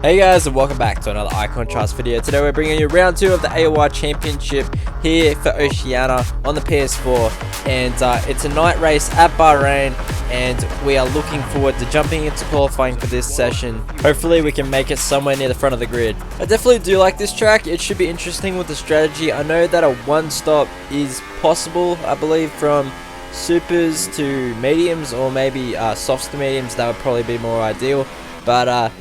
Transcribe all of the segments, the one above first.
Hey guys, and welcome back to another iContrast video. Today we're bringing you round 2 of the AOR Championship here for Oceania on the PS4, and it's a night race at Bahrain, and we are looking forward to jumping into qualifying for this session. Hopefully we can make it somewhere near the front of the grid. I definitely do like this track. It should be interesting with the strategy. I know that a one stop is possible, I believe, from supers to mediums, or maybe softs to mediums. That would probably be more ideal, but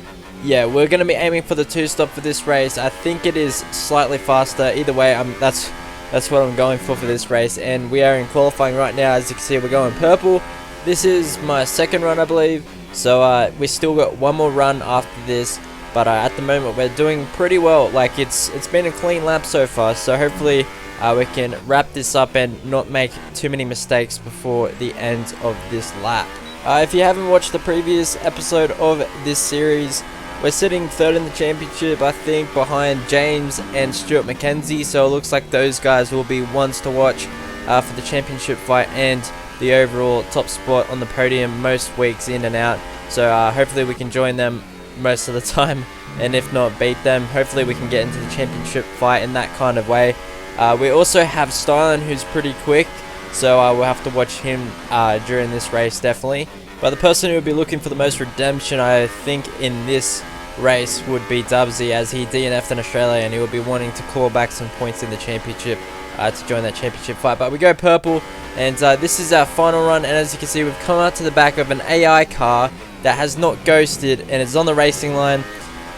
yeah, we're going to be aiming for the 2-stop for this race. I think it is slightly faster. Either way, that's what I'm going for this race. And we are in qualifying right now. As you can see, we're going purple. This is my second run, I believe. So we still got one more run after this. But at the moment, we're doing pretty well. Like, it's been a clean lap so far. So hopefully we can wrap this up and not make too many mistakes before the end of this lap. If you haven't watched the previous episode of this series, we're sitting third in the championship, I think, behind James and Stuart McKenzie. So it looks like those guys will be ones to watch for the championship fight and the overall top spot on the podium most weeks in and out. So hopefully we can join them most of the time, and if not, beat them. Hopefully we can get into the championship fight in that kind of way. We also have Stylen, who's pretty quick, so we'll have to watch him during this race, definitely. But the person who would be looking for the most redemption, I think, in this race would be Dubzzy, as he DNF'd in Australia and he will be wanting to claw back some points in the championship to join that championship fight. But we go purple, and this is our final run, and as you can see, we've come out to the back of an AI car that has not ghosted and is on the racing line,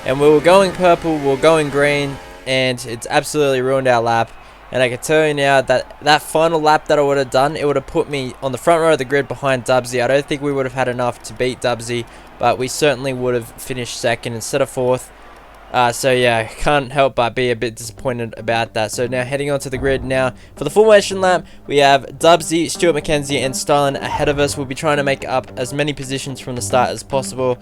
and we were going purple, we were going green, and it's absolutely ruined our lap. And I can tell you now that that final lap that I would have done, it would have put me on the front row of the grid behind Dubzzy. I don't think we would have had enough to beat Dubzzy, but we certainly would have finished second instead of fourth. So yeah, I can't help but be a bit disappointed about that. So now heading onto the grid now for the formation lap, we have Dubzzy, Stuart McKenzie and Stylen ahead of us. We'll be trying to make up as many positions from the start as possible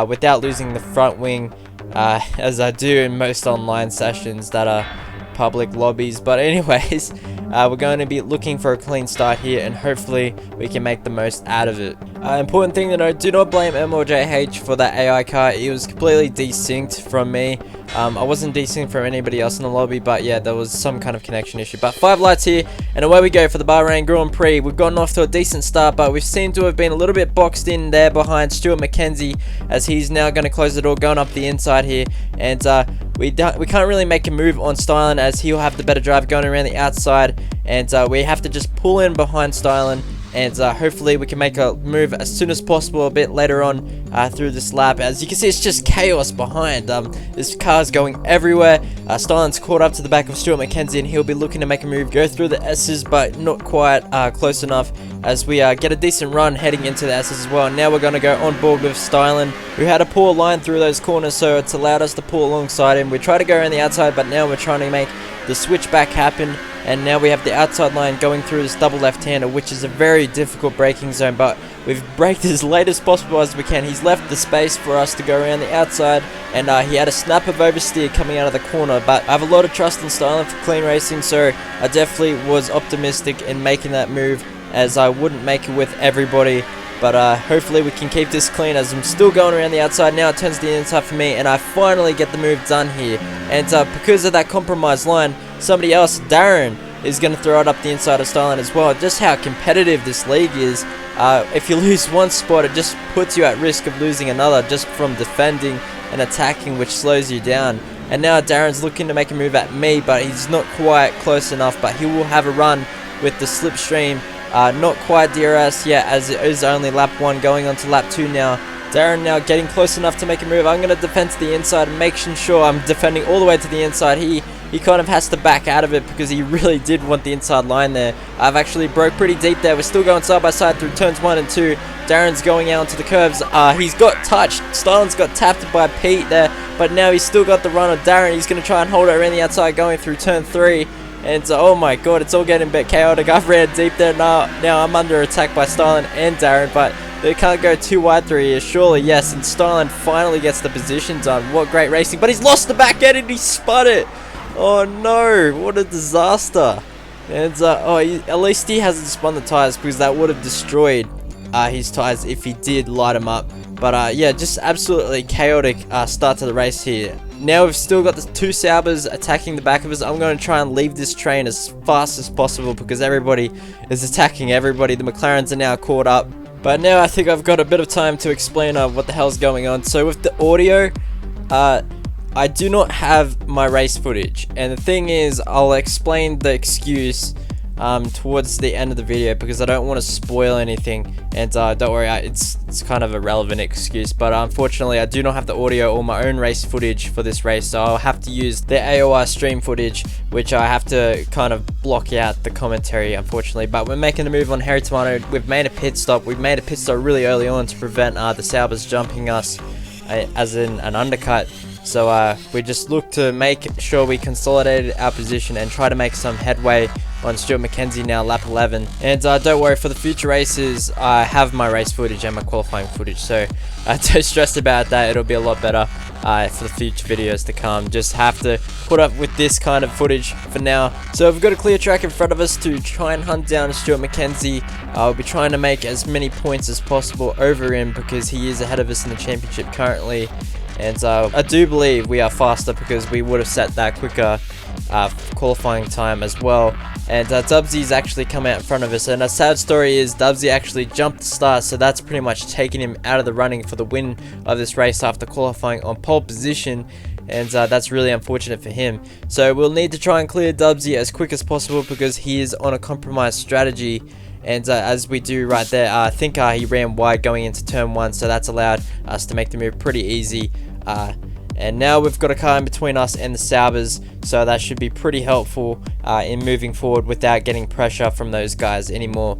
without losing the front wing, as I do in most online sessions that are public lobbies. But anyways, we're going to be looking for a clean start here, and hopefully we can make the most out of it. Important thing to note, do not blame MLJH for that AI car. It was completely desynced from me. I wasn't desynced from anybody else in the lobby, but yeah, there was some kind of connection issue. But 5 lights here, and away we go for the Bahrain Grand Prix. We've gotten off to a decent start, but we seem to have been a little bit boxed in there behind Stuart McKenzie, as he's now going to close the door, going up the inside here. And we can't really make a move on Stylen, as he'll have the better drive going around the outside, and we have to just pull in behind Stylen, and hopefully we can make a move as soon as possible a bit later on through this lap. As you can see, it's just chaos behind. This car's going everywhere. Stylen's caught up to the back of Stuart McKenzie, and he'll be looking to make a move, go through the S's, but not quite close enough, as we get a decent run heading into the S's as well. And now we're going to go on board with Stylen, who had a poor line through those corners, so it's allowed us to pull alongside him. We try to go around the outside, but now we're trying to make the switchback happen. And now we have the outside line going through this double left-hander, which is a very difficult braking zone, but we've braked as late as possible as we can. He's left the space for us to go around the outside, and he had a snap of oversteer coming out of the corner. But I have a lot of trust in Stylen for clean racing, so I definitely was optimistic in making that move, as I wouldn't make it with everybody. But hopefully we can keep this clean, as I'm still going around the outside. Now it turns to the inside for me, and I finally get the move done here. And because of that compromised line, somebody else, Darren, is going to throw it up the inside of Stylen as well. Just how competitive this league is. If you lose one spot, it just puts you at risk of losing another just from defending and attacking, which slows you down. And now Darren's looking to make a move at me, but he's not quite close enough. But he will have a run with the slipstream. Not quite DRS yet, as it is only lap 1 going on to lap 2 now. Darren now getting close enough to make a move. I'm going to defend to the inside and making sure I'm defending all the way to the inside. He kind of has to back out of it, because he really did want the inside line there. I've actually broke pretty deep there. We're still going side by side through turns 1 and 2. Darren's going out onto the curves. He's got touched. Stylen's got tapped by Pete there, but now he's still got the run of Darren. He's going to try and hold it around the outside going through turn 3. And oh my god, it's all getting a bit chaotic. I've ran deep there now. Now I'm under attack by Stylen and Darren, but they can't go too wide through here, surely. Yes, and Stylen finally gets the position done. What great racing, but he's lost the back end and he spun it. Oh no, what a disaster. And at least he hasn't spun the tires, because that would have destroyed his tires if he did light him up. But yeah, just absolutely chaotic start to the race here. Now we've still got the 2 Saubers attacking the back of us. I'm going to try and leave this train as fast as possible because everybody is attacking everybody. The McLarens are now caught up. But now I think I've got a bit of time to explain what the hell's going on. So with the audio, I do not have my race footage. And the thing is, I'll explain the excuse towards the end of the video because I don't want to spoil anything. And don't worry, it's kind of a relevant excuse, but unfortunately I do not have the audio or my own race footage for this race, so I'll have to use the AOR stream footage, which I have to kind of block out the commentary, unfortunately. But we're making the move on Harry Tomato. We've made a pit stop. We've made a pit stop really early on to prevent the Saubers jumping us as in an undercut. So we just look to make sure we consolidated our position and try to make some headway on Stuart McKenzie now, lap 11. And don't worry, for the future races, I have my race footage and my qualifying footage, so don't stress about that. It'll be a lot better for the future videos to come. Just have to put up with this kind of footage for now. So we've got a clear track in front of us to try and hunt down Stuart McKenzie. We'll be trying to make as many points as possible over him because he is ahead of us in the championship currently. And I do believe we are faster because we would have set that quicker qualifying time as well. And Dubzzy's actually come out in front of us, and a sad story is Dubzzy actually jumped the start, so that's pretty much taken him out of the running for the win of this race after qualifying on pole position. And that's really unfortunate for him. So we'll need to try and clear Dubzzy as quick as possible because he is on a compromised strategy. And as we do right there, I think he ran wide going into turn 1, so that's allowed us to make the move pretty easy. And now we've got a car in between us and the Saubers, so that should be pretty helpful in moving forward without getting pressure from those guys anymore.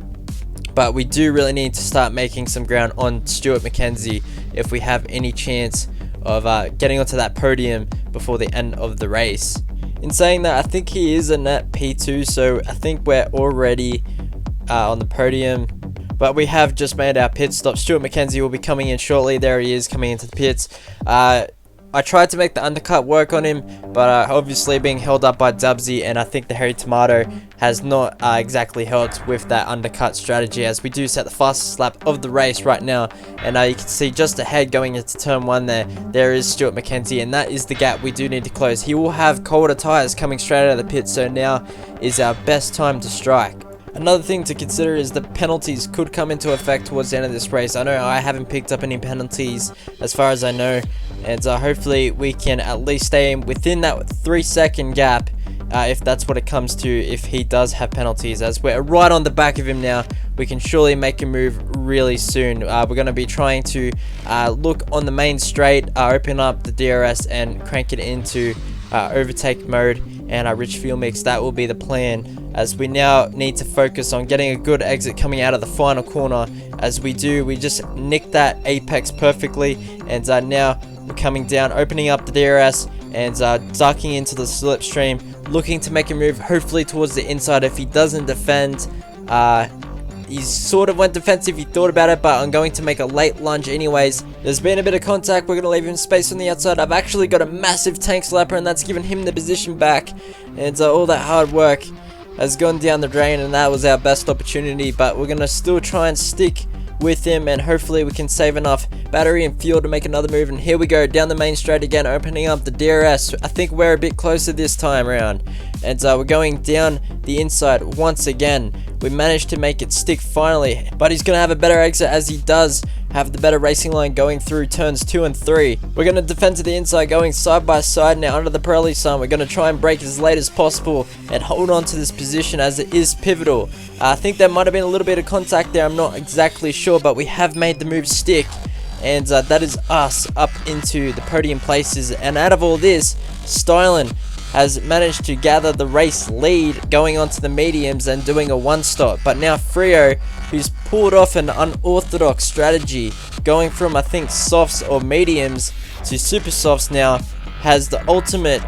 But we do really need to start making some ground on Stuart McKenzie if we have any chance of getting onto that podium before the end of the race. In saying that, I think he is a net P2, so I think we're already on the podium. But we have just made our pit stop. Stuart McKenzie will be coming in shortly. There he is coming into the pits. I tried to make the undercut work on him, but obviously being held up by Dubzzy, and I think the Harry Tomato has not exactly helped with that undercut strategy, as we do set the fastest lap of the race right now. And you can see just ahead going into turn 1 there is Stuart McKenzie, and that is the gap we do need to close. He will have colder tyres coming straight out of the pit, so now is our best time to strike. Another thing to consider is that penalties could come into effect towards the end of this race. I know I haven't picked up any penalties as far as I know, and hopefully we can at least stay within that 3-second gap if that's what it comes to, if he does have penalties. As we're right on the back of him now, we can surely make a move really soon. We're going to be trying to look on the main straight, open up the DRS and crank it into overtake mode and our rich fuel mix. That will be the plan, as we now need to focus on getting a good exit coming out of the final corner. As we just nicked that apex perfectly, and now we're coming down, opening up the DRS and ducking into the slipstream, looking to make a move hopefully towards the inside. If he doesn't defend, he sort of went defensive, he thought about it, but I'm going to make a late lunge anyways. There's been a bit of contact, we're going to leave him space on the outside. I've actually got a massive tank slapper, and that's given him the position back, and all that hard work has gone down the drain, and that was our best opportunity. But we're going to still try and stick with him, and hopefully we can save enough battery and fuel to make another move. And here we go, down the main straight again, opening up the DRS. I think we're a bit closer this time around, and we're going down the inside once again. We managed to make it stick finally, but he's going to have a better exit, as he does have the better racing line going through turns 2 and 3. We're going to defend to the inside, going side by side now under the Pirelli sun. We're going to try and brake as late as possible and hold on to this position, as it is pivotal. I think there might have been a little bit of contact there, I'm not exactly sure, but we have made the move stick, and that is us up into the podium places. And out of all this, Stylen has managed to gather the race lead going onto the mediums and doing a 1-stop. But now Frio, who's pulled off an unorthodox strategy, going from I think softs or mediums to super softs now, has the ultimate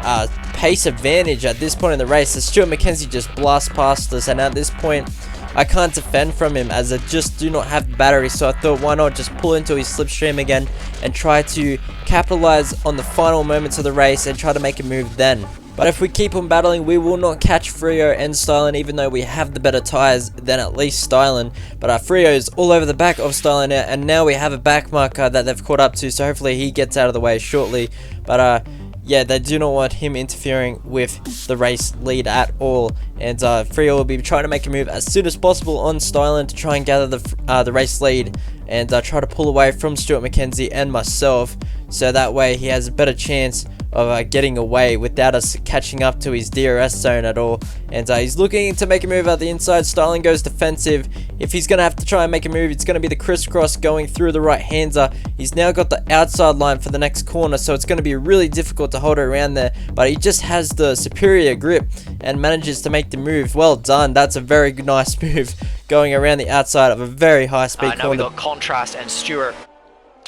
pace advantage at this point in the race, as Stuart McKenzie just blasts past us. And at this point I can't defend from him, as I just do not have the battery, so I thought why not just pull into his slipstream again and try to capitalize on the final moments of the race and try to make a move then. But if we keep on battling, we will not catch Frio and Stylen, even though we have the better tyres than at least Stylen. But Frio is all over the back of Stylen now, and now we have a back marker that they've caught up to, so hopefully he gets out of the way shortly. But yeah, they do not want him interfering with the race lead at all. And Frio will be trying to make a move as soon as possible on Stylen to try and gather the race lead and try to pull away from Stuart McKenzie and myself, so that way he has a better chance of getting away without us catching up to his DRS zone at all. And he's looking to make a move out the inside. Stylen goes defensive. If he's going to have to try and make a move, it's going to be the crisscross going through the right-hander. He's now got the outside line for the next corner, so it's going to be really difficult to hold it around there, but he just has the superior grip and manages to make the move. Well done. That's a very nice move going around the outside of a very high-speed corner. Now we got Contrast and Stuart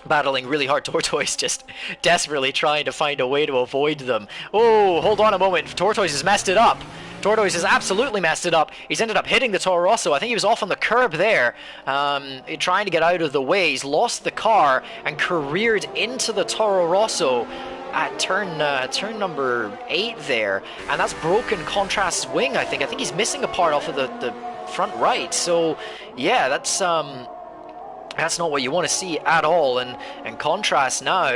battling really hard. Tortoise just desperately trying to find a way to avoid them. Oh, hold on a moment. Tortoise has messed it up. Tortoise has absolutely messed it up. He's ended up hitting the Toro Rosso. I think he was off on the curb there, trying to get out of the way. He's lost the car and careered into the Toro Rosso at turn number 8 there, and that's broken Contrast's wing. I think he's missing a part off of the front right. So yeah, that's not what you want to see at all. And Contrast now,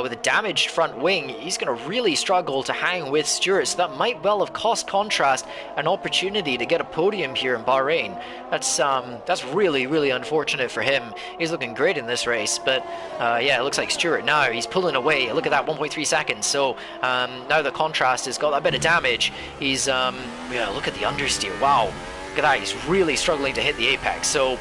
with a damaged front wing, he's going to really struggle to hang with Stewart, so that might well have cost Contrast an opportunity to get a podium here in Bahrain. That's really, really unfortunate for him. He's looking great in this race, but yeah, it looks like Stewart now, he's pulling away. Look at that, 1.3 seconds. So now the Contrast has got a bit of damage. He's, yeah, look at the understeer. Wow, look at that, he's really struggling to hit the apex. So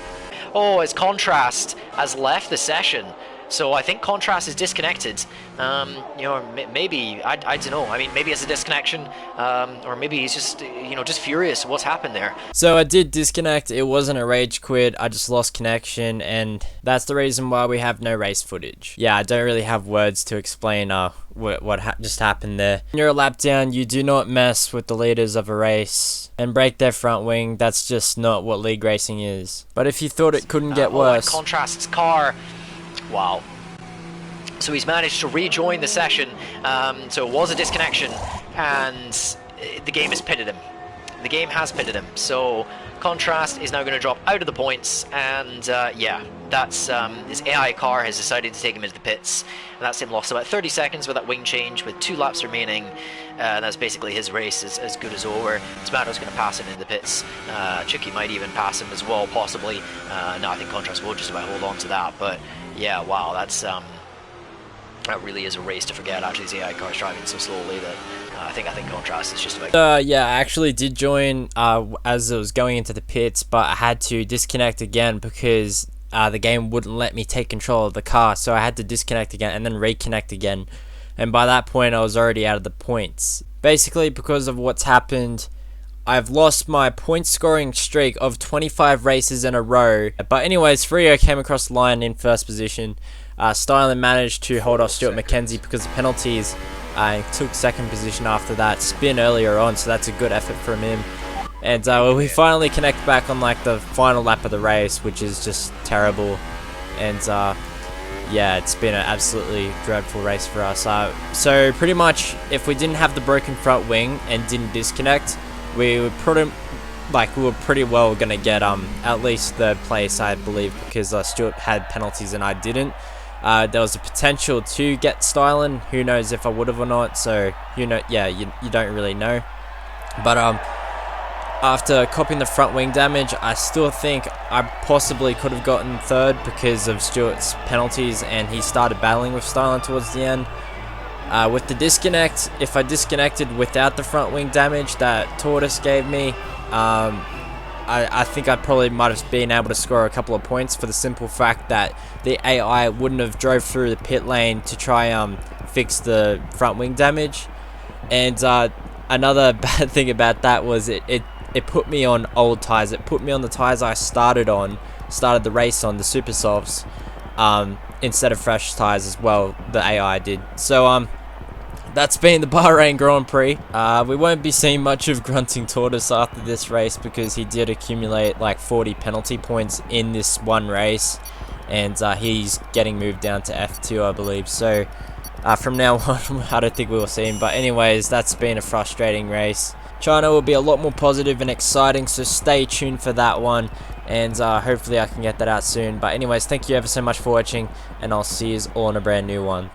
oh, his Contrast has left the session, so I think Contrast is disconnected. You know, maybe I don't know. I mean, maybe it's a disconnection, or maybe he's just, you know, just furious what's happened there. So I did disconnect. It wasn't a rage quit. I just lost connection, and that's the reason why we have no race footage. Yeah, I don't really have words to explain what just happened there. When you're a lap down, you do not mess with the leaders of a race and break their front wing. That's just not what league racing is. But if you thought it couldn't get worse. Contrast's car. Wow. So he's managed to rejoin the session. So it was a disconnection, and the game has pitted him. The game has pitted him. So Contrast is now going to drop out of the points, and yeah, that's his AI car has decided to take him into the pits, and that's him lost about 30 seconds with that wing change with 2 laps remaining. That's basically his race is as good as over. Tomato's going to pass him in the pits. Chicky might even pass him as well, possibly. No, I think Contrast will just about hold on to that. But yeah, wow, that's that really is a race to forget. Actually, his AI car is driving so slowly that I think Contrast is just about. Yeah, I actually did join as it was going into the pits, but I had to disconnect again because the game wouldn't let me take control of the car, so I had to disconnect again and then reconnect again. And by that point, I was already out of the points. Basically, because of what's happened, I've lost my point scoring streak of 25 races in a row. But anyways, Frio came across the line in first position. Stylen managed to hold off Stuart McKenzie because of penalties. Took second position after that spin earlier on, so that's a good effort from him. And we finally connect back on like the final lap of the race, which is just terrible. And yeah, it's been an absolutely dreadful race for us. So pretty much, if we didn't have the broken front wing and didn't disconnect, we were pretty well gonna get at least third place, I believe, because Stuart had penalties and I didn't. There was a potential to get Stylen. Who knows if I would have or not? So you know, yeah, you don't really know. But after copying the front wing damage, I still think I possibly could have gotten third because of Stuart's penalties, and he started battling with Stylen towards the end. With the disconnect, if I disconnected without the front wing damage that Tortoise gave me, I think I probably might have been able to score a couple of points for the simple fact that the AI wouldn't have drove through the pit lane to try fix the front wing damage. And another bad thing about that was it put me on old tyres. It put me on the tyres I started the race on, the Super Softs, instead of fresh tyres as well, the AI did. So that's been the Bahrain Grand Prix. We won't be seeing much of Grunting Tortoise after this race because he did accumulate like 40 penalty points in this one race, and he's getting moved down to F2, I believe. So From now on, I don't think we will see him. But anyways, that's been a frustrating race. China will be a lot more positive and exciting, so stay tuned for that one. And hopefully I can get that out soon. But anyways, thank you ever so much for watching, and I'll see you all in a brand new one.